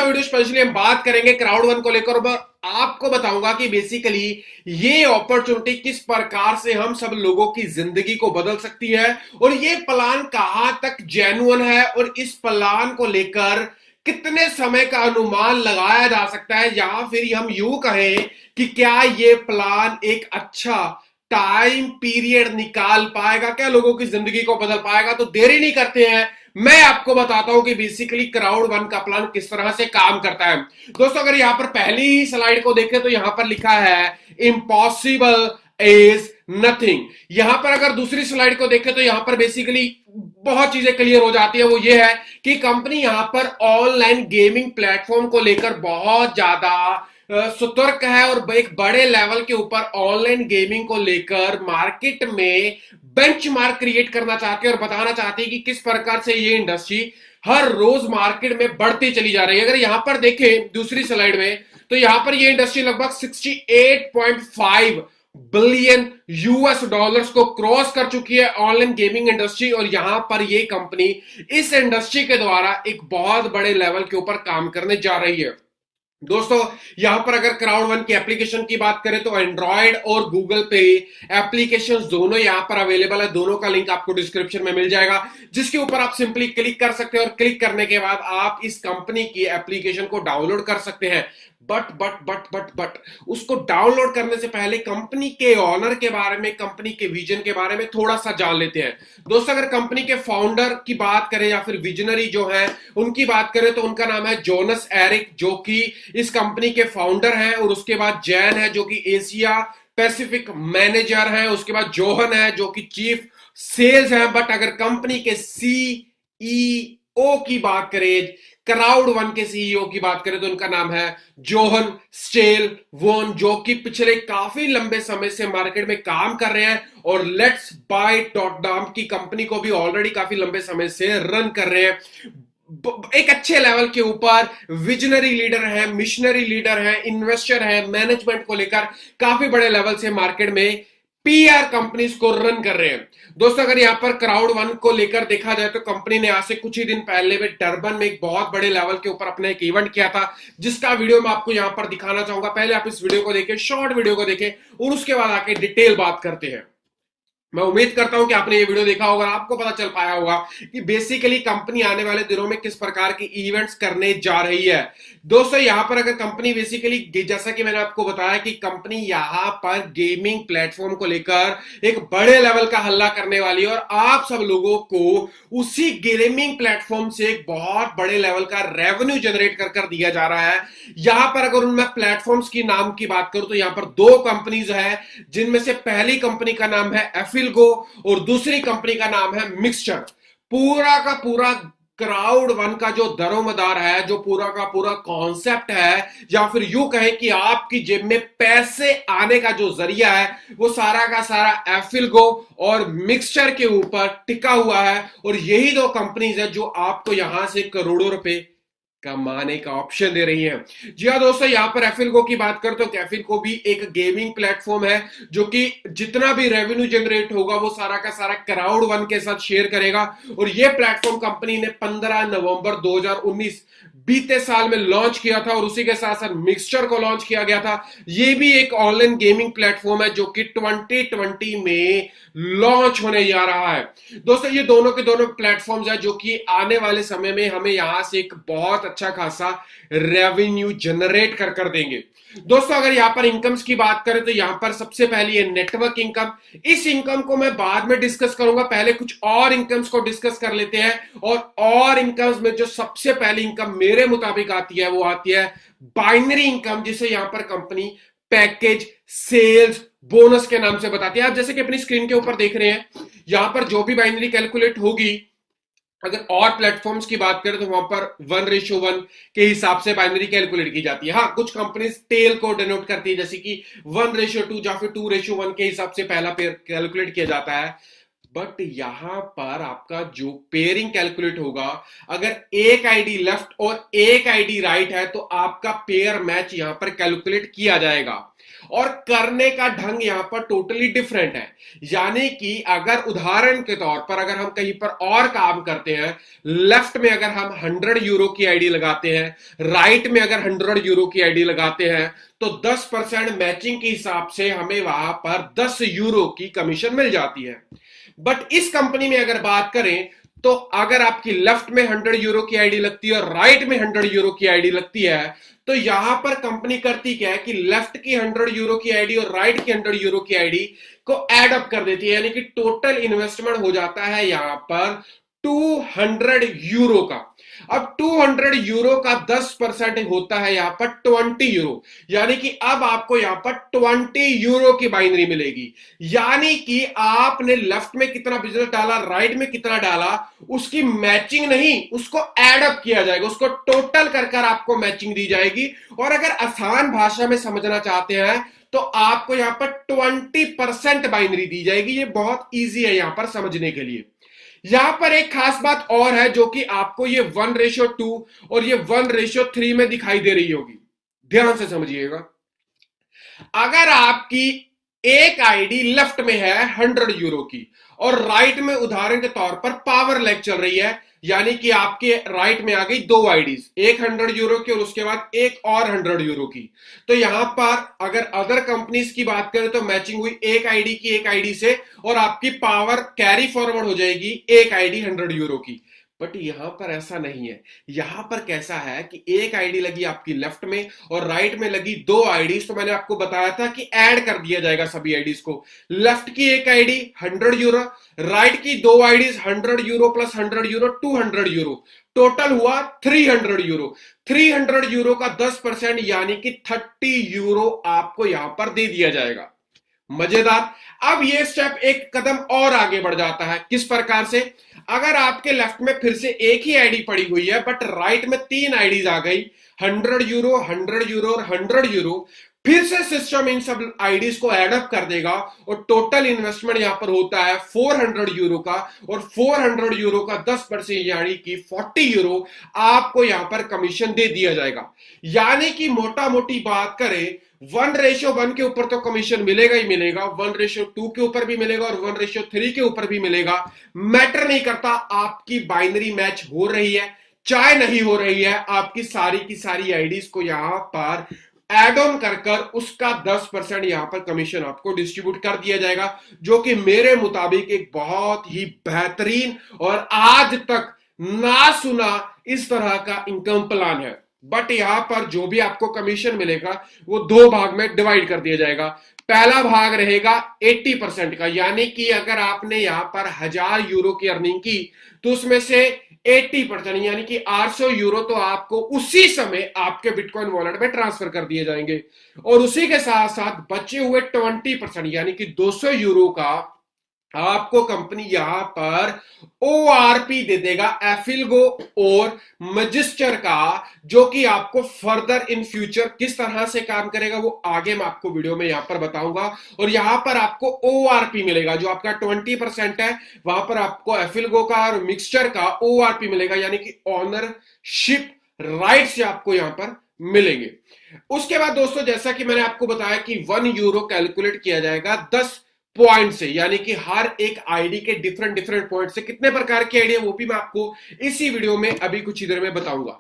Video specially हम बात करेंगे क्राउड वन को लेकर और आपको बताऊंगा कि बेसिकली ये अपॉर्चुनिटी किस प्रकार से हम सब लोगों की जिंदगी को बदल सकती है और ये प्लान कहां तक जेन्युइन है और इस प्लान को लेकर कितने समय का अनुमान लगाया जा सकता है, या फिर हम यूं कहें कि क्या ये प्लान एक अच्छा टाइम पीरियड निकाल पाएगा, क्या लोगों की जिंदगी को बदल पाएगा। तो देरी नहीं करते हैं, मैं आपको बताता हूं कि बेसिकली क्राउड वन का प्लान किस तरह से काम करता है। दोस्तों अगर यहां पर पहली ही स्लाइड को देखें तो यहां पर लिखा है इम्पॉसिबल इज नथिंग। यहां पर अगर दूसरी स्लाइड को देखें तो यहां पर बेसिकली बहुत चीजें क्लियर हो जाती है। वो ये है कि कंपनी यहां पर ऑनलाइन गेमिंग प्लेटफॉर्म को लेकर बहुत ज्यादा सतर्क है और एक बड़े लेवल के ऊपर ऑनलाइन गेमिंग को लेकर मार्केट में बेंचमार्क क्रिएट करना चाहती है और बताना चाहती है कि किस प्रकार से ये इंडस्ट्री हर रोज मार्केट में बढ़ती चली जा रही है। अगर यहां पर देखें दूसरी स्लाइड में तो यहां पर ये इंडस्ट्री लगभग 68.5 बिलियन यूएस डॉलर्स को क्रॉस कर चुकी है ऑनलाइन गेमिंग इंडस्ट्री, और यहां पर ये कंपनी इस इंडस्ट्री के द्वारा एक बहुत बड़े लेवल के ऊपर काम करने जा रही है। दोस्तों यहां पर अगर क्राउड वन की एप्लीकेशन की बात करें तो एंड्रॉयड और गूगल पे एप्लीकेशन दोनों यहां पर अवेलेबल है। दोनों का लिंक आपको डिस्क्रिप्शन में मिल जाएगा, जिसके ऊपर आप सिंपली क्लिक कर सकते हैं और क्लिक करने के बाद आप इस कंपनी की एप्लीकेशन को डाउनलोड कर सकते हैं। बट उसको डाउनलोड करने से पहले कंपनी के ऑनर के बारे में, कंपनी के विजन के बारे में थोड़ा सा जान लेते हैं। दोस्तों अगर कंपनी के फाउंडर की बात करें या फिर विजनरी जो है उनकी बात करें तो उनका नाम है जोनस एरिक, जो कि इस कंपनी के फाउंडर हैं। और उसके बाद जैन है जो कि एशिया पैसिफिक मैनेजर है। उसके बाद जोहन है जो कि चीफ सेल्स है। बट अगर कंपनी के सीईओ की बात करें, क्राउड वन के सीईओ की बात करें तो उनका नाम है जोहन स्टेल वोन, जो कि पिछले काफी लंबे समय से मार्केट में काम कर रहे हैं और लेट्स बाय डॉट की कंपनी को भी ऑलरेडी काफी लंबे समय से रन कर रहे हैं। एक अच्छे लेवल के ऊपर विजनरी लीडर है, मिशनरी लीडर है, इन्वेस्टर है, मैनेजमेंट को लेकर काफी बड़े लेवल से मार्केट में पीआर कंपनीज को रन कर रहे हैं। दोस्तों अगर यहां पर क्राउड वन को लेकर देखा जाए तो कंपनी ने आज से कुछ ही दिन पहले में डरबन में एक बहुत बड़े लेवल के ऊपर अपना एक इवेंट किया था, जिसका वीडियो मैं आपको यहां पर दिखाना चाहूंगा। पहले आप इस वीडियो को देखें, शॉर्ट वीडियो को देखें और उसके बाद आके डिटेल बात करते हैं। मैं उम्मीद करता हूं कि आपने ये वीडियो देखा होगा, आपको पता चल पाया होगा कि बेसिकली कंपनी आने वाले दिनों में किस प्रकार की इवेंट्स करने जा रही है। दोस्तों यहां पर अगर कंपनी बेसिकली, जैसा कि मैंने आपको बताया कि कंपनी यहां पर गेमिंग प्लेटफॉर्म को लेकर एक बड़े लेवल का हल्ला करने वाली है और आप सब लोगों को उसी गेमिंग प्लेटफॉर्म से एक बहुत बड़े लेवल का रेवेन्यू जनरेट कर दिया जा रहा है। यहां पर अगर मैं प्लेटफॉर्म्स की नाम की बात करूं तो यहां पर दो कंपनीज है, जिनमें से पहली कंपनी का नाम है एफिलगो और दूसरी कंपनी का नाम है मिक्सचर। पूरा का पूरा क्राउड वन का जो दरोमदार है, जो पूरा का पूरा कॉन्सेप्ट है, या फिर यूं कहें कि आपकी जेब में पैसे आने का जो जरिया है, वो सारा का सारा एफिलगो और मिक्सचर के ऊपर टिका हुआ है। और यही दो कंपनीज है जो आपको यहां से करोड़ों रुपए कमाने का ऑप्शन दे रही है। जी हाँ दोस्तों, यहां पर एफिलगो की बात करते तो एफिलगो भी एक गेमिंग प्लेटफॉर्म है, जो कि जितना भी रेवेन्यू जनरेट होगा वो सारा का सारा क्राउड वन के साथ शेयर करेगा। और ये प्लेटफॉर्म कंपनी ने 15 नवंबर 2019 बीते साल में लॉन्च किया था और उसी के साथ साथ मिक्सचर को लॉन्च किया गया था। ये भी एक ऑनलाइन गेमिंग प्लेटफॉर्म है जो कि 2020 में लॉन्च होने जा रहा है। दोस्तों ये दोनों के दोनों प्लेटफॉर्म्स है जो कि आने वाले समय में हमें यहां से एक बहुत अच्छा खासा रेवेन्यू जनरेट कर देंगे। दोस्तों अगर यहां पर इनकम्स की बात करें तो यहां पर सबसे पहली है नेटवर्क इनकम। इस इनकम को मैं बाद में डिस्कस करूंगा, पहले कुछ और इनकम्स को डिस्कस कर लेते हैं। और इनकम्स में जो सबसे पहली इनकम मेरे मुताबिक आती है वो आती है बाइनरी इनकम, जिसे यहां पर कंपनी पैकेज सेल्स बोनस के नाम से बताती है। आप जैसे कि अपनी स्क्रीन के ऊपर देख रहे हैं, यहां पर जो भी बाइनरी कैलकुलेट होगी, अगर और प्लेटफॉर्म्स की बात करें तो वहां पर 1:1 के हिसाब से बाइनरी कैलकुलेट की जाती है। हाँ, कुछ कंपनीज टेल को डिनोट करती है, जैसे कि 1:2 या फिर 2:1 के हिसाब से पहला पेयर कैलकुलेट किया जाता है। बट यहां पर आपका जो पेयरिंग कैलकुलेट होगा, अगर एक आईडी लेफ्ट और एक आईडी राइट है तो आपका पेयर मैच यहां पर कैलकुलेट किया जाएगा। और करने का ढंग यहां पर टोटली डिफरेंट है। यानी कि अगर उदाहरण के तौर पर अगर हम कहीं पर और काम करते हैं, लेफ्ट में अगर हम 100 यूरो की आईडी लगाते हैं, राइट में अगर 100 यूरो की आईडी लगाते हैं, तो 10% मैचिंग के हिसाब से हमें वहां पर 10 यूरो की कमीशन मिल जाती है। बट इस कंपनी में अगर बात करें, तो अगर आपकी लेफ्ट में 100 यूरो की आईडी लगती है और राइट में 100 यूरो की आईडी लगती है, तो यहां पर कंपनी करती क्या है कि लेफ्ट की 100 यूरो की आईडी और राइट की 100 यूरो की आईडी को एड अप कर देती है, यानी कि टोटल इन्वेस्टमेंट हो जाता है यहां पर 200 यूरो का। अब 200 यूरो का 10% होता है यहां पर 20 यूरो, यानी कि अब आपको यहां पर 20 यूरो की बाइनरी मिलेगी। यानी कि आपने लेफ्ट में कितना बिजनेस डाला, राइट में कितना डाला, उसकी मैचिंग नहीं, उसको एड अप किया जाएगा, उसको टोटल कर कर आपको मैचिंग दी जाएगी। और अगर आसान भाषा में समझना चाहते हैं तो आपको यहां पर 20% बाइनरी दी जाएगी। ये बहुत ईजी है यहां पर समझने के लिए। यहां पर एक खास बात और है जो कि आपको ये 1:2 और ये 1:3 में दिखाई दे रही होगी, ध्यान से समझिएगा। अगर आपकी एक आईडी लेफ्ट में है 100 यूरो की और राइट में उदाहरण के तौर पर पावर लैग चल रही है, यानी कि आपके राइट में आ गई दो आईडीज, एक 100 यूरो की और उसके बाद एक और 100 यूरो की। तो यहां पर अगर अदर कंपनीज की बात करें तो मैचिंग हुई एक आईडी की एक आईडी से और आपकी पावर कैरी फॉरवर्ड हो जाएगी एक आईडी 100 यूरो की। बट यहां पर ऐसा नहीं है। यहां पर कैसा है कि एक आईडी लगी आपकी लेफ्ट में और राइट में लगी दो आईडीज, तो मैंने आपको बताया था कि ऐड कर दिया जाएगा सभी आईडीज को। लेफ्ट की एक आईडी 100 यूरो, राइट की दो IDs 100 euro plus 100 euro 200 euro, total हुआ 300 यूरो। 300 यूरो का 10% यानी कि 30 यूरो आपको यहां पर दे दिया जाएगा। मजेदार। अब ये स्टेप एक कदम और आगे बढ़ जाता है। किस प्रकार से? अगर आपके लेफ्ट में फिर से एक ही आईडी पड़ी हुई है बट राइट में तीन आईडीज आ गई, 100 यूरो, 100 यूरो और 100 यूरो, फिर से सिस्टम इन सब आईडीज को एडअप कर देगा और टोटल इन्वेस्टमेंट यहां पर होता है 400 यूरो का, और 400 यूरो का 10% यानी कि 40 यूरो आपको यहां पर कमीशन दे दिया जाएगा। यानी कि मोटा मोटी बात करें, 1:1 के ऊपर तो कमीशन मिलेगा ही मिलेगा, 1:2 के ऊपर भी मिलेगा और 1:3 के ऊपर भी मिलेगा। मैटर नहीं करता आपकी बाइनरी मैच हो रही है चाहे नहीं हो रही है, आपकी सारी की सारी आईडीज को यहां पर एड ऑन कर कर उसका 10% यहां पर कमीशन आपको डिस्ट्रीब्यूट कर दिया जाएगा, जो कि मेरे मुताबिक एक बहुत ही बेहतरीन और आज तक ना सुना इस तरह का इनकम प्लान है। बट यहां पर जो भी आपको कमीशन मिलेगा वो दो भाग में डिवाइड कर दिया जाएगा। पहला भाग रहेगा 80% का, यानी कि अगर आपने यहां पर 1000 यूरो की अर्निंग की तो उसमें से 80% यानी कि 800 यूरो तो आपको उसी समय आपके बिटकॉइन वॉलेट में ट्रांसफर कर दिए जाएंगे, और उसी के साथ साथ बचे हुए 20% यानी कि 200 यूरो का आपको कंपनी यहां पर ओआरपी दे देगा, एफिलगो और मजिस्टर का, जो कि आपको फर्दर इन फ्यूचर किस तरह से काम करेगा वो आगे मैं आपको वीडियो में यहां पर बताऊंगा। और यहां पर आपको ओआरपी मिलेगा, जो आपका 20% है वहां पर आपको एफिलगो का और मिक्सचर का ओआरपी मिलेगा, यानी कि ऑनरशिप राइट्स आपको यहां पर मिलेंगे। उसके बाद दोस्तों जैसा कि मैंने आपको बताया कि 1 यूरो कैलकुलेट किया जाएगा 10 पॉइंट से, यानी कि हर एक आईडी के डिफरेंट डिफरेंट पॉइंट से कितने प्रकार की आईडी है वो भी मैं आपको इसी वीडियो में अभी कुछ ही देर में बताऊंगा।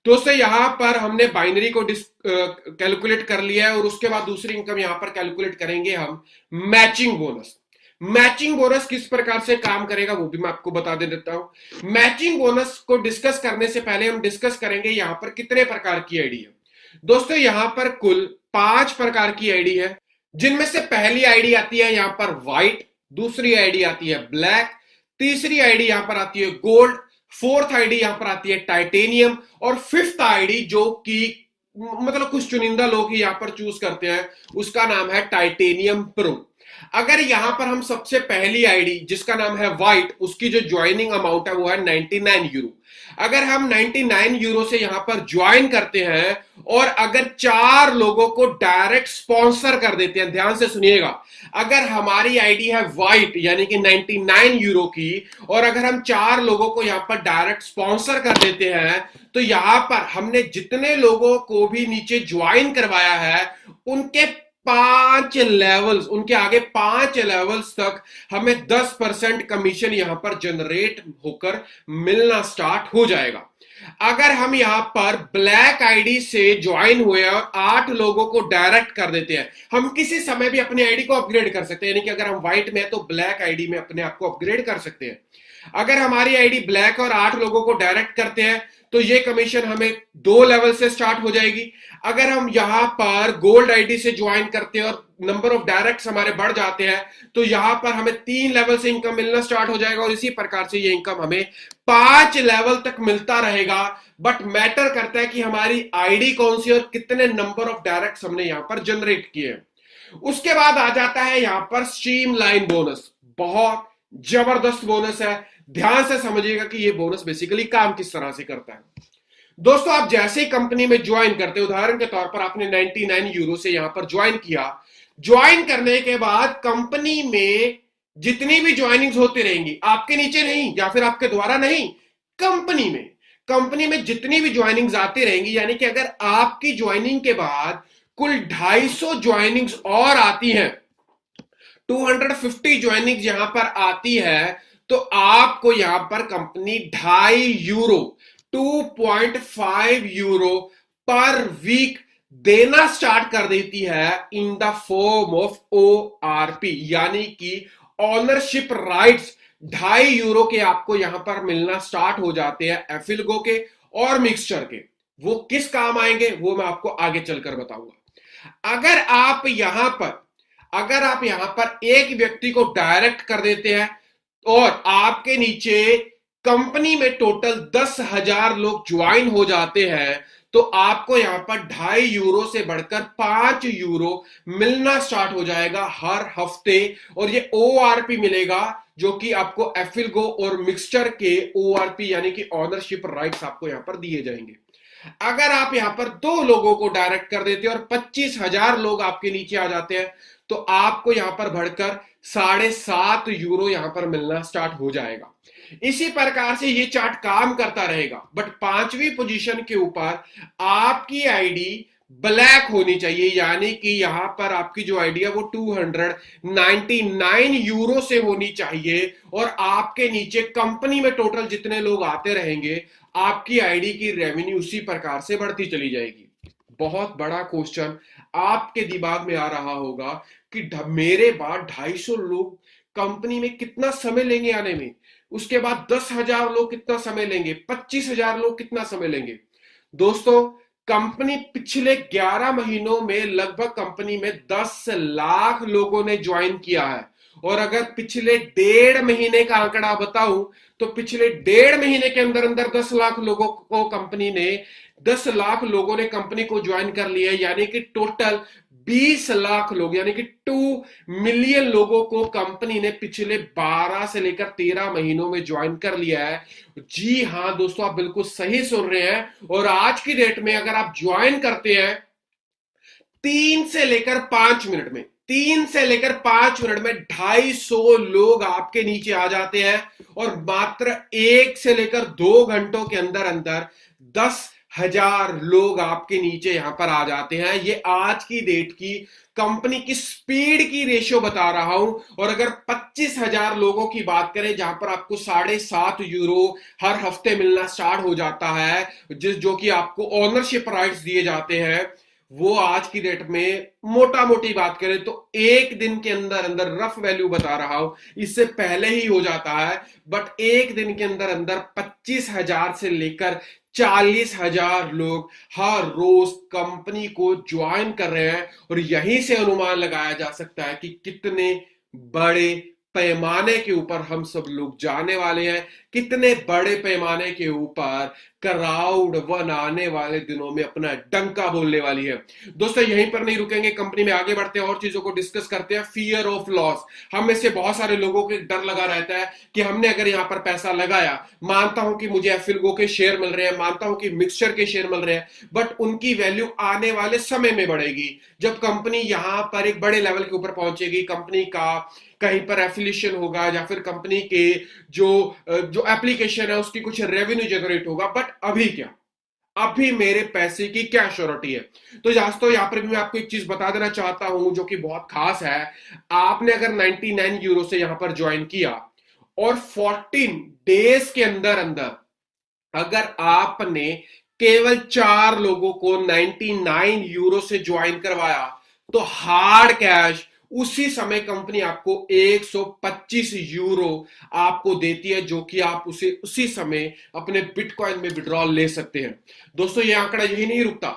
दोस्तों यहां पर हमने बाइनरी को कैलकुलेट कर लिया है, और उसके बाद दूसरी इनकम यहां पर कैलकुलेट करेंगे हम, मैचिंग बोनस। मैचिंग बोनस किस प्रकार से काम करेगा वो भी मैं आपको बता देता हूं। मैचिंग बोनस को डिस्कस करने से पहले हम डिस्कस करेंगे यहां पर कितने प्रकार की आईडी है। दोस्तों यहां पर कुल 5 प्रकार की आईडी है, जिनमें से पहली आईडी आती है यहां पर व्हाइट, दूसरी आईडी आती है ब्लैक, तीसरी आईडी यहां पर आती है गोल्ड, फोर्थ आईडी यहां पर आती है टाइटेनियम, और फिफ्थ आईडी जो कि मतलब कुछ चुनिंदा लोग ही यहां पर चूज करते हैं, उसका नाम है टाइटेनियम प्रो। अगर यहां पर हम सबसे पहली आईडी जिसका नाम है व्हाइट, उसकी जो ज्वाइनिंग अमाउंट है वो है 99 यूरो। अगर हम 99 यूरो से यहां पर ज्वाइन करते हैं और अगर 4 लोगों को डायरेक्ट स्पॉन्सर कर देते हैं, ध्यान से सुनिएगा, अगर हमारी आईडी है व्हाइट यानी कि 99 यूरो की, और अगर हम 4 लोगों को यहां पर डायरेक्ट स्पॉन्सर कर देते हैं, तो यहां पर हमने जितने लोगों को भी नीचे ज्वाइन करवाया है उनके 5 लेवल्स, उनके आगे 5 लेवल्स तक हमें 10% कमीशन यहां पर जनरेट होकर मिलना स्टार्ट हो जाएगा। अगर हम यहां पर ब्लैक आईडी से ज्वाइन हुए और 8 लोगों को डायरेक्ट कर देते हैं, हम किसी समय भी अपनी आईडी को अपग्रेड कर सकते हैं, यानी कि अगर हम व्हाइट में है तो ब्लैक आईडी में अपने आप को अपग्रेड कर सकते हैं। अगर हमारी आईडी ब्लैक और 8 लोगों को डायरेक्ट करते हैं तो ये कमीशन हमें 2 लेवल से स्टार्ट हो जाएगी। अगर हम यहां पर गोल्ड आईडी से ज्वाइन करते हैं और नंबर ऑफ डायरेक्ट्स हमारे बढ़ जाते हैं तो यहां पर हमें 3 लेवल से इनकम मिलना स्टार्ट हो जाएगा और इसी प्रकार से ये इनकम हमें 5 लेवल तक मिलता रहेगा। बट मैटर करता है कि हमारी आईडी कौन सी और कितने नंबर ऑफ डायरेक्ट्स हमने यहां पर जनरेट किए। उसके बाद आ जाता है यहां पर स्ट्रीमलाइन बोनस। बहुत जबरदस्त बोनस है, ध्यान से समझिएगा कि ये बोनस बेसिकली काम किस तरह से करता है। दोस्तों, आप जैसे ही कंपनी में ज्वाइन करते, उदाहरण के तौर पर आपने 99 यूरो से यहां पर ज्वाइन किया, ज्वाइन करने के बाद कंपनी में जितनी भी ज्वाइनिंग्स होती रहेंगी, आपके नीचे नहीं या फिर आपके द्वारा नहीं, कंपनी में जितनी भी ज्वाइनिंग्स आती रहेंगी, यानी कि अगर आपकी ज्वाइनिंग के बाद कुल 250 ज्वाइनिंग्स और आती हैं, 250 ज्वाइनिंग्स यहां पर आती है, तो आपको यहां पर company 2.5 euro 2.5 euro per week देना स्टार्ट कर देती है in the form of ORP, यानी कि ऑनरशिप राइट्स 2.5 यूरो के आपको यहां पर मिलना स्टार्ट हो जाते हैं एफिलगो के और मिक्सचर के। वो किस काम आएंगे वो मैं आपको आगे चलकर बताऊंगा। अगर आप यहां पर एक व्यक्ति को डायरेक्ट कर देते हैं और आपके नीचे कंपनी में टोटल 10,000 लोग ज्वाइन हो जाते हैं तो आपको यहां पर 2.5 यूरो से बढ़कर 5 यूरो मिलना स्टार्ट हो जाएगा हर हफ्ते, और ये ORP मिलेगा जो कि आपको एफिलगो और मिक्सचर के ORP यानी कि ऑनरशिप राइट्स आपको यहां पर दिए जाएंगे। अगर आप यहां पर 2 लोगों को डायरेक्ट कर देते हैं और 25,000 लोग आपके नीचे आ जाते हैं तो आपको यहां पर बढ़कर 7.5 यूरो यहां पर मिलना स्टार्ट हो जाएगा। इसी प्रकार से ये चार्ट काम करता रहेगा, बट 5वीं पोजीशन के ऊपर आपकी आईडी ब्लैक होनी चाहिए, यानी कि यहां पर आपकी जो आईडी है वो 299 यूरो से होनी चाहिए, और आपके नीचे कंपनी में टोटल जितने लोग आते रहेंगे आपकी आईडी की रेवेन्यू उसी प्रकार से बढ़ती चली जाएगी। बहुत बड़ा क्वेश्चन आपके दिमाग में आ रहा होगा कि मेरे बाद 250 लोग कंपनी में कितना समय लेंगे आने में, उसके बाद 10,000 लोग कितना समय लेंगे, 25,000 लोग कितना समय लेंगे। दोस्तों, कंपनी पिछले 11 महीनों में लगभग कंपनी में 10 लाख लोगों ने ज्वाइन किया है, और अगर पिछले 1.5 महीने का आंकड़ा बताऊं तो पिछले 1.5 महीने के अंदर अंदर 10 लाख लोगों ने कंपनी को ज्वाइन कर लिया, यानी कि टोटल 20 लाख लोग, यानी कि 2 मिलियन लोगों को कंपनी ने पिछले 12 से लेकर 13 महीनों में ज्वाइन कर लिया है। जी हां दोस्तों, आप बिल्कुल सही सुन रहे हैं। और आज की डेट में अगर आप ज्वाइन करते हैं 3 से लेकर 5 मिनट में 250 लोग आपके नीचे आ जाते हैं, और मात्र 1 से लेकर 2 घंटों के अंदर अंदर 10,000 लोग आपके नीचे यहां पर आ जाते हैं। ये आज की डेट की कंपनी की स्पीड की रेशियो बता रहा हूं। और अगर 25,000 लोगों की बात करें जहां पर आपको 7.5 यूरो हर हफ्ते मिलना स्टार्ट हो जाता है, जो कि आपको ऑनरशिप राइट्स दिए जाते हैं, वो आज की डेट में मोटा मोटी बात करें तो एक दिन के अंदर अंदर, रफ वैल्यू बता रहा हूं, इससे पहले ही हो जाता है, बट एक दिन के अंदर अंदर 25,000 से लेकर 40,000 लोग हर रोज कंपनी को ज्वाइन कर रहे हैं। और यहीं से अनुमान लगाया जा सकता है कि कितने बड़े पैमाने के ऊपर हम सब लोग जाने वाले हैं, कितने बड़े पैमाने के ऊपर क्राउड वन आने वाले दिनों में अपना डंका बोलने वाली है। दोस्तों, यहीं पर नहीं रुकेंगे, कंपनी में आगे बढ़ते हैं और चीजों को डिस्कस करते हैं। फियर ऑफ लॉस, हम में से बहुत सारे लोगों को डर लगा रहता है कि हमने अगर यहां पर पैसा लगाया, मानता हूं कि मुझे एफिलगो के शेयर मिल रहे हैं, मानता हूं कि मिक्सचर के शेयर मिल रहे हैं, बट उनकी वैल्यू आने वाले समय में बढ़ेगी जब कंपनी यहां पर एक बड़े लेवल के ऊपर पहुंचेगी, कंपनी का कहीं पर एफिलिएशन होगा या फिर कंपनी के जो एप्लीकेशन है उसकी कुछ रेवेन्यू जनरेट होगा। बट अभी क्या, अभी मेरे पैसे की क्या श्योरिटी है। तो दोस्तों यहां पर भी मैं आपको एक चीज बता देना चाहता हूं जो कि बहुत खास है। आपने अगर 99 यूरो से यहां पर ज्वाइन किया और 14 डेज के अंदर अंदर अगर आपने केवल 4 लोगों को 99 यूरो से ज्वाइन करवाया तो हार्ड कैश उसी समय कंपनी आपको 125 यूरो आपको देती है, जो कि आप उसे उसी समय अपने बिटकॉइन में विड्रॉल ले सकते हैं। दोस्तों ये आंकड़ा यही नहीं रुकता,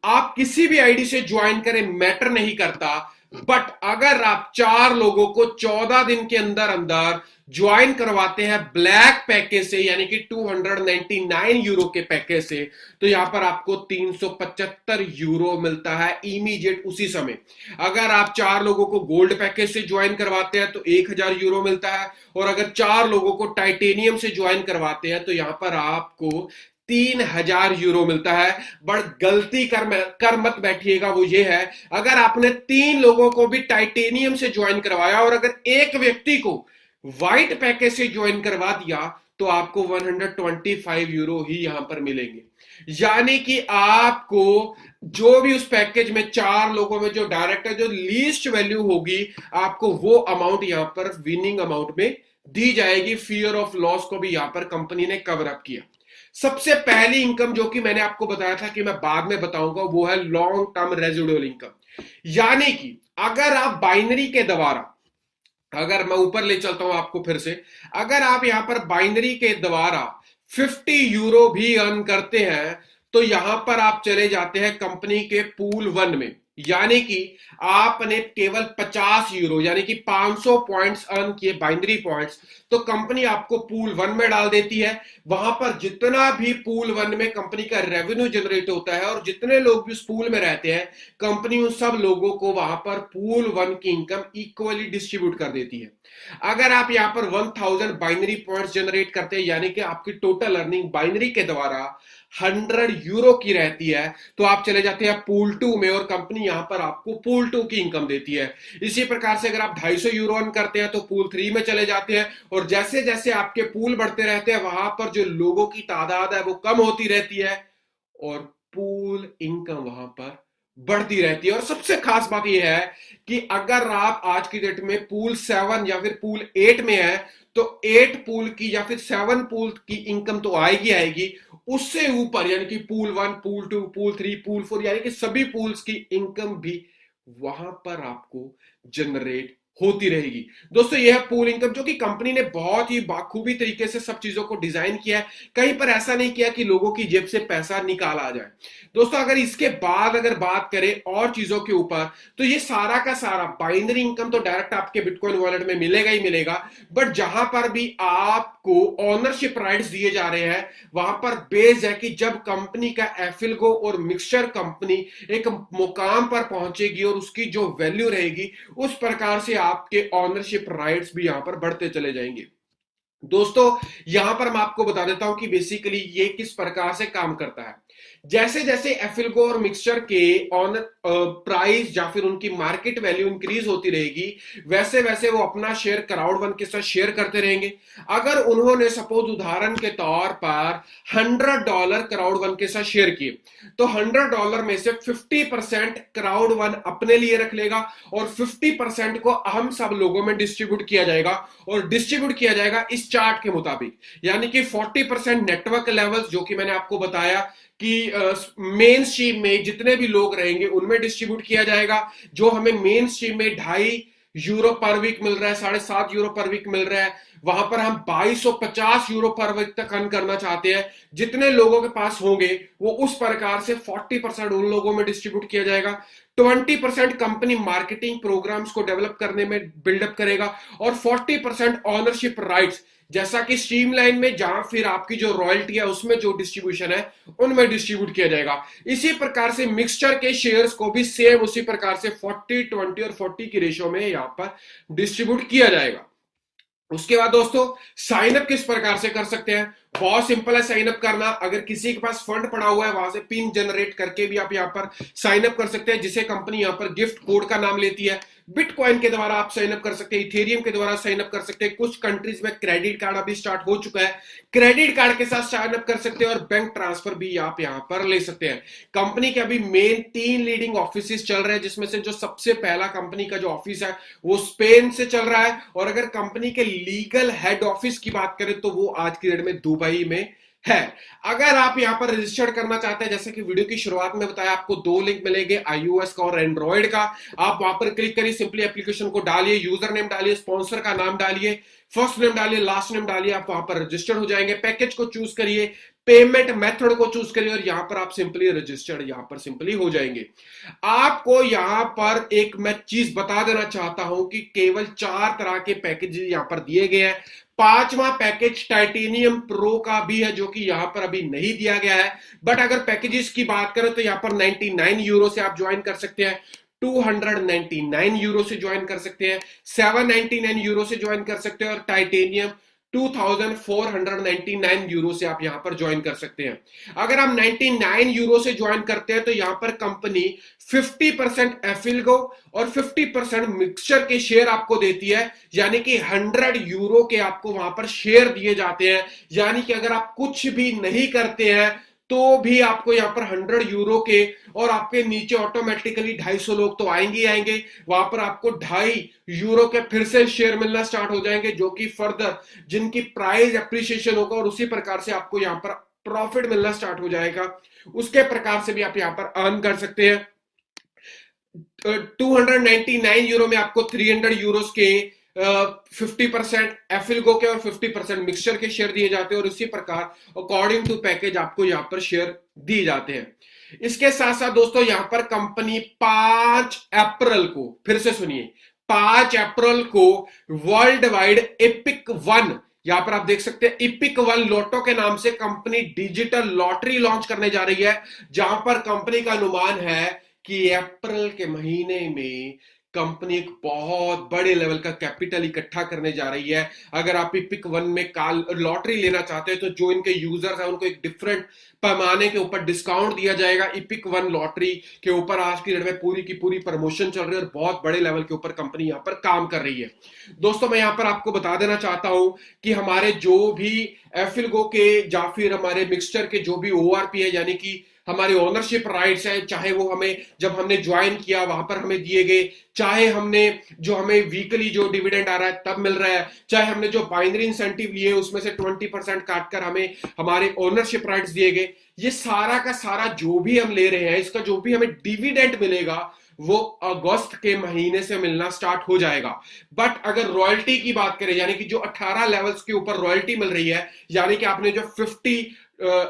आप किसी भी आईडी से ज्वाइन करें मैटर नहीं करता, बट अगर आप 4 लोगों को 14 दिन के अंदर अंदर ज्वाइन करवाते हैं ब्लैक पैकेज से, यानी कि 299 यूरो के पैकेज से, तो यहां पर आपको 375 यूरो मिलता है इमीडिएट उसी समय। अगर आप 4 लोगों को गोल्ड पैकेज से ज्वाइन करवाते हैं तो 1000 यूरो मिलता है, और अगर 4 लोगों को टाइटेनियम से ज्वाइन करवाते हैं तो यहां पर आपको 3000 यूरो मिलता है। बट गलती कर मत बैठिएगा, वो ये है, अगर आपने 3 लोगों को भी टाइटेनियम से ज्वाइन करवाया और अगर एक व्यक्ति को व्हाइट पैकेज से ज्वाइन करवा दिया तो आपको 125 यूरो ही यहां पर मिलेंगे। यानी कि आपको जो भी उस पैकेज में 4 लोगों में जो डायरेक्ट है, जो लीस्ट वैल्यू होगी, आपको वो अमाउंट यहां पर विनिंग अमाउंट में दी जाएगी। फियर ऑफ लॉस को भी यहां पर कंपनी ने कवर अप किया। सबसे पहली इनकम जो कि मैंने आपको बताया था कि मैं बाद में बताऊंगा, वो है लॉन्ग टर्म रेजिडुअल इनकम। यानी कि अगर आप बाइनरी के द्वारा, अगर मैं ऊपर ले चलता हूं आपको फिर से, अगर आप यहां पर बाइनरी के द्वारा 50 यूरो भी अर्न करते हैं तो यहां पर आप चले जाते हैं कंपनी के पूल 1 में, यानी कि आपने केवल 50 यूरो यानी कि 500 पॉइंट्स अर्न किए, बाइनरी पॉइंट्स, तो कंपनी आपको पूल 1 में डाल देती है। वहां पर जितना भी पूल 1 में कंपनी का रेवेन्यू जनरेट होता है और जितने लोग भी उस पूल में रहते हैं, कंपनी उन सब लोगों को वहां पर पूल 1 की इनकम इक्वली डिस्ट्रीब्यूट कर देती है। अगर आप यहां पर 1000 बाइनरी पॉइंट्स जनरेट करते हैं, यानी कि आपकी टोटल अर्निंग बाइनरी के द्वारा 100 यूरो की रहती है, तो आप चले जाते हैं पूल 2 में और कंपनी यहां पर आपको पूल 2 की इनकम देती है। इसी प्रकार से अगर आप 250 यूरो अर्न करते हैं तो पूल 3 में चले जाते हैं, और जैसे जैसे आपके पूल बढ़ते रहते हैं वहां पर जो लोगों की तादाद है वो कम होती रहती है और पूल इनकम वहां पर बढ़ती रहती है। और सबसे खास बात यह है कि अगर आप आज की डेट में पूल 7 या फिर पूल 8 में है तो 8 पूल की या फिर 7 पूल की इनकम तो आएगी आएगी, उससे ऊपर यानी कि पूल 1, पूल 2, पूल 3, पूल 4 यानी कि सभी पूल्स की इनकम भी वहां पर आपको जनरेट होती रहेगी। दोस्तों यह पूल इनकम जो कि कंपनी ने बहुत ही बाखूबी तरीके से सब चीजों को डिजाइन किया है, कहीं पर ऐसा नहीं किया कि लोगों की जेब से पैसा निकाला आ जाए। दोस्तों अगर इसके बाद अगर बात करें और चीजों के ऊपर, तो ये सारा का सारा बाइनरी इनकम तो डायरेक्ट आपके बिटकॉइन वॉलेट में मिलेगा ही मिलेगा, बट जहां पर भी आपको ओनरशिप राइट्स दिए जा रहे हैं वहां पर बेस है कि जब कंपनी का एफिलगो और मिक्सचर कंपनी एक मुकाम पर पहुंचेगी और उसकी जो वैल्यू रहेगी, उस प्रकार से आपके ओनरशिप राइट्स भी यहां पर बढ़ते चले जाएंगे। दोस्तों यहां पर मैं आपको बता देता हूं कि बेसिकली ये किस प्रकार से काम करता है। जैसे जैसे एफिलगो और मिक्सचर के ऑन प्राइस या फिर उनकी मार्केट वैल्यू इंक्रीज होती रहेगी, वैसे वैसे वो अपना शेयर क्राउड वन के साथ शेयर करते रहेंगे। अगर उन्होंने सपोज उदाहरण के तौर पर $100 क्राउड वन के साथ शेयर किए तो $100 में से 50% क्राउड वन अपने लिए रख लेगा और 50% को हम सब लोगों में डिस्ट्रीब्यूट किया जाएगा, और डिस्ट्रीब्यूट किया जाएगा इस चार्ट के मुताबिक, यानी कि 40% नेटवर्क लेवल्स जो कि मैंने आपको बताया कि मेन स्ट्रीम में जितने भी लोग रहेंगे उनमें डिस्ट्रीब्यूट किया जाएगा। जो हमें मेन स्ट्रीम में 2.5 यूरो पर वीक मिल रहा है, 7.5 यूरो पर वीक मिल रहा है, वहां पर हम 2250 यूरो पर वीक तक अर्न करना चाहते हैं। जितने लोगों के पास होंगे वो उस प्रकार से 40% उन लोगों में डिस्ट्रीब्यूट किया जाएगा, 20% कंपनी मार्केटिंग प्रोग्राम्स को डेवलप करने में बिल्डअप करेगा, और 40% ऑनरशिप राइट्स जैसा कि स्ट्रीमलाइन में जहां फिर आपकी जो रॉयल्टी है उसमें जो डिस्ट्रीब्यूशन है उनमें डिस्ट्रीब्यूट किया जाएगा। इसी प्रकार से मिक्सचर के शेयर्स को भी सेम उसी प्रकार से 40, 20 और 40 की रेशियो में यहां पर डिस्ट्रीब्यूट किया जाएगा। उसके बाद दोस्तों साइन अप किस प्रकार से कर सकते हैं, बहुत सिंपल है साइन अप करना। अगर किसी के पास फंड पड़ा हुआ है वहां से पिन जनरेट करके भी आप यहाँ पर साइन अप कर सकते हैं, जिसे कंपनी यहाँ पर गिफ्ट कोड का नाम लेती है। बिटकॉइन के द्वारा आप साइन अप कर सकते हैं, इथेरियम के द्वारा साइन अप कर सकते हैं। कुछ कंट्रीज में क्रेडिट कार्ड अभी स्टार्ट हो चुका है, क्रेडिट कार्ड के साथ साइन अप कर सकते हैं और बैंक ट्रांसफर भी आप यहां पर ले सकते हैं। कंपनी के अभी मेन 3 लीडिंग ऑफिस चल रहे हैं, जिसमें से जो सबसे पहला कंपनी का जो ऑफिस है वो स्पेन से चल रहा है, और अगर कंपनी के लीगल हेड ऑफिस की बात करें तो वो आज की डेट में दुबई में है। अगर आप यहां पर रजिस्टर करना चाहते हैं, जैसे कि वीडियो की शुरुआत में बताया, आपको 2 लिंक मिलेंगे, iOS का और एंड्रॉइड का। आप वहां पर क्लिक करिए, सिंपली एप्लीकेशन को डालिए, यूजर नेम डालिए, स्पॉन्सर का नाम डालिए, फर्स्ट नेम डालिए, लास्ट नेम डालिए, आप वहां पर रजिस्टर हो जाएंगे। पैकेज को चूज करिए, पेमेंट मेथड को चूज करिए और यहां पर आप सिंपली रजिस्टर्ड यहां पर सिंपली हो जाएंगे। आपको यहां पर एक मैं चीज बता देना चाहता हूं कि केवल 4 तरह के पैकेज यहां पर दिए गए हैं। 5वां पैकेज टाइटेनियम प्रो का भी है, जो कि यहां पर अभी नहीं दिया गया है। बट अगर पैकेजेस की बात करें तो यहां पर 99 यूरो से आप ज्वाइन कर सकते हैं, 299 यूरो से ज्वाइन कर सकते हैं, 799 यूरो से ज्वाइन कर सकते हैं और टाइटेनियम 2499 यूरो से आप यहां पर ज्वाइन कर सकते हैं। अगर आप 99 यूरो से ज्वाइन करते हैं तो यहां पर कंपनी 50% एफिलगो और 50% मिक्सचर के शेयर आपको देती है, यानी कि 100 यूरो के आपको वहां पर शेयर दिए जाते हैं। यानी कि अगर आप कुछ भी नहीं करते हैं तो भी आपको यहां पर 100 यूरो के, और आपके नीचे ऑटोमेटिकली 250 लोग तो आएंगे ही आएंगे, वहां पर आपको 2.5 यूरो के फिर से शेयर मिलना स्टार्ट हो जाएंगे, जो कि फर्दर जिनकी प्राइस एप्रिसिएशन होगा और उसी प्रकार से आपको यहां पर प्रॉफिट मिलना स्टार्ट हो जाएगा। उसके प्रकार से भी आप यहां पर अर्न कर सकते हैं। 299 यूरो में आपको 300 यूरोस के 50% एफिलगो के और 50% मिक्सचर के शेयर दिए जाते हैं, और इसी प्रकार अकॉर्डिंग टू पैकेज आपको यहां पर शेयर दिए जाते हैं। इसके साथ साथ दोस्तों यहां पर कंपनी 5 अप्रैल को, फिर से सुनिए, 5 अप्रैल को वर्ल्ड वाइड एपिक वन, यहां पर आप देख सकते हैं इपिक वन लोटो के नाम से कंपनी डिजिटल लॉटरी लॉन्च करने जा रही है, जहां पर कंपनी का अनुमान है कि अप्रैल के महीने में कंपनी एक बहुत बड़े लेवल का कैपिटल इकट्ठा करने जा रही है। अगर आप इपिक वन में काल लॉटरी लेना चाहते हैं तो जो इनके यूजर्स हैं उनको एक डिफरेंट पैमाने के ऊपर डिस्काउंट दिया जाएगा। इपिक वन लॉटरी के ऊपर आज की डेट में पूरी की पूरी प्रमोशन चल रही है और बहुत बड़े लेवल के ऊपर कंपनी यहां पर काम कर रही है। दोस्तों मैं यहां पर आपको बता देना चाहता हूं कि हमारे जो भी एफिलगो के या फिर हमारे मिक्सचर के जो भी ओआरपी है, यानी कि हमारे ओनरशिप राइट्स है, चाहे वो हमें जब हमने ज्वाइन किया वहां पर हमें दिए गए, चाहे हमने जो हमें वीकली जो डिविडेंड आ रहा है तब मिल रहा है, चाहे हमने जो बाइनरी इंसेंटिव लिए उसमें से 20% काटकर हमें हमारे ओनरशिप राइट्स दिए गए, ये सारा का सारा जो भी हम ले रहे हैं, इसका जो भी हमें डिविडेंड मिलेगा वो अगस्त के महीने से मिलना स्टार्ट हो जाएगा। बट अगर रॉयल्टी की बात करें, यानी कि जो 18 लेवल्स के ऊपर रॉयल्टी मिल रही है, यानी कि आपने जो 50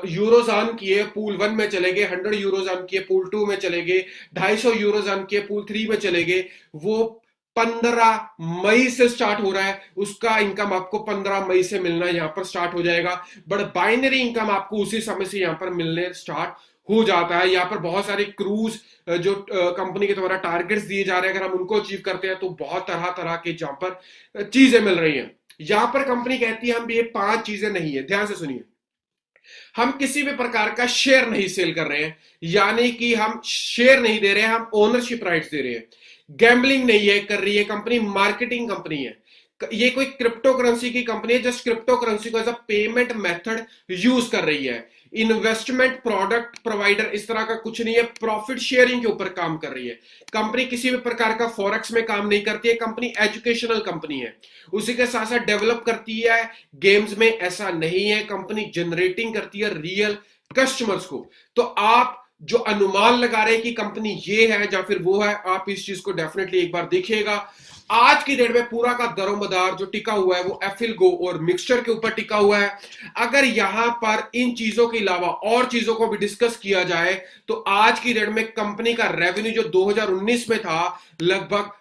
यूरोज अर्न किए पूल 1 में चले गए, 100 यूरोज अर्न किए पूल 2 में चले गए, 250 यूरोज अर्न किए पूल 3 में चले गए, वो 15 मई से स्टार्ट हो रहा है। उसका इनकम आपको 15 मई से मिलना यहां पर स्टार्ट हो जाएगा। बट बाइनरी इनकम आपको उसी समय से यहां पर मिलने स्टार्ट हो जाता है। यहाँ पर बहुत सारे क्रूज जो कंपनी के द्वारा टारगेट्स दिए जा रहे हैं, अगर हम उनको अचीव करते हैं तो बहुत तरह तरह के जहां पर चीजें मिल रही हैं। यहां पर कंपनी कहती है हम ये 5 चीजें नहीं है, ध्यान से सुनिए, हम किसी भी प्रकार का शेयर नहीं सेल कर रहे हैं, यानी कि हम शेयर नहीं दे रहे हैं, हम ओनरशिप राइट्स दे रहे हैं। गैम्बलिंग नहीं है कर रही है कंपनी, मार्केटिंग कंपनी है। ये कोई क्रिप्टो करेंसी की कंपनी है, जस्ट क्रिप्टो करेंसी को as a payment method use कर रही है। इन्वेस्टमेंट प्रोडक्ट प्रोवाइडर इस तरह का कुछ नहीं है, प्रॉफिट शेयरिंग के ऊपर काम कर रही है कंपनी। किसी भी प्रकार का फॉरेक्स में काम नहीं करती है कंपनी, एजुकेशनल कंपनी है। उसी के साथ साथ डेवलप करती है गेम्स में, ऐसा नहीं है। कंपनी जनरेटिंग करती है रियल कस्टमर्स को। तो आप जो अनुमान लगा रहे हैं कि कंपनी ये है या फिर वो है, आप इस चीज को डेफिनेटली एक बार देखिएगा। आज की डेट में पूरा का दरोमदार जो टिका हुआ है वो एफिलगो और मिक्सचर के ऊपर टिका हुआ है। अगर यहां पर इन चीजों के अलावा और चीजों को भी डिस्कस किया जाए तो आज की डेट में कंपनी का रेवेन्यू जो 2019 में था लगभग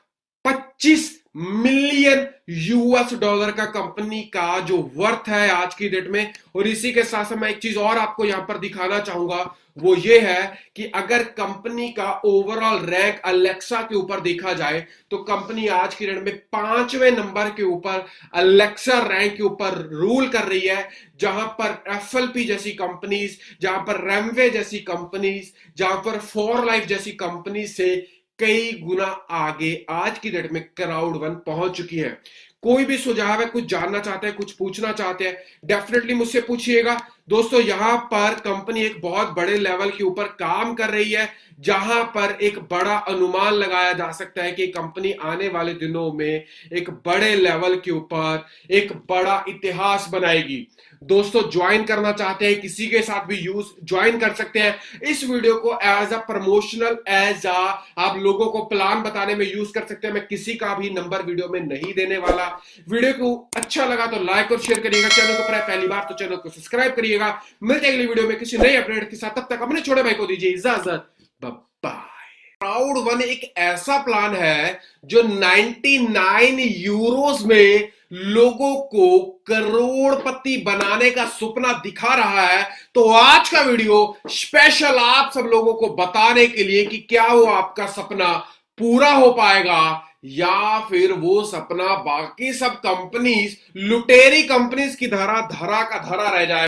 25 मिलियन यूएस डॉलर का कंपनी का जो वर्थ है आज की डेट में। और इसी के साथ साथ मैं एक चीज और आपको यहां पर दिखाना चाहूंगा, वो ये है कि अगर कंपनी का ओवरऑल रैंक अलेक्सा के ऊपर देखा जाए तो कंपनी आज की डेट में 5वें नंबर के ऊपर अलेक्सा रैंक के ऊपर रूल कर रही है, जहां पर एफएलपी जैसी कंपनीज, जहां पर रेमवे जैसी कंपनीज, जहां पर फॉर लाइफ जैसी कंपनी से कई गुना आगे आज की डेट में क्राउड वन पहुंच चुकी है। कोई भी सुझाव है, कुछ जानना चाहते हैं, कुछ पूछना चाहते हैं, डेफिनेटली मुझसे पूछिएगा। दोस्तों यहां पर कंपनी एक बहुत बड़े लेवल के ऊपर काम कर रही है, जहां पर एक बड़ा अनुमान लगाया जा सकता है कि कंपनी आने वाले दिनों में एक बड़े लेवल के ऊपर एक बड़ा इतिहास बनाएगी। दोस्तों ज्वाइन करना चाहते हैं, किसी के साथ भी यूज ज्वाइन कर सकते हैं। इस वीडियो को as a promotional, as a आप लोगों को प्लान बताने में यूज कर सकते हैं। मैं किसी का भी नंबर वीडियो में नहीं देने वाला। वीडियो को अच्छा लगा तो लाइक और शेयर करिएगा। चैनल को पहली बार तो चैनल को सब्सक्राइब करिएगा। मिलते हैं अगली वीडियो में किसी नए अपडेट के साथ। तब तक अपने छोटे भाई को दीजिए इजाजत। बाय। क्राउड वन एक ऐसा प्लान है जो 99 यूरोज में लोगों को करोड़पति बनाने का सपना दिखा रहा है। तो आज का वीडियो स्पेशल आप सब लोगों को बताने के लिए कि क्या वो आपका सपना पूरा हो पाएगा या फिर वो सपना बाकी सब कंपनीज, लुटेरी कंपनीज की धरा धरा का धरा रह जाएगा।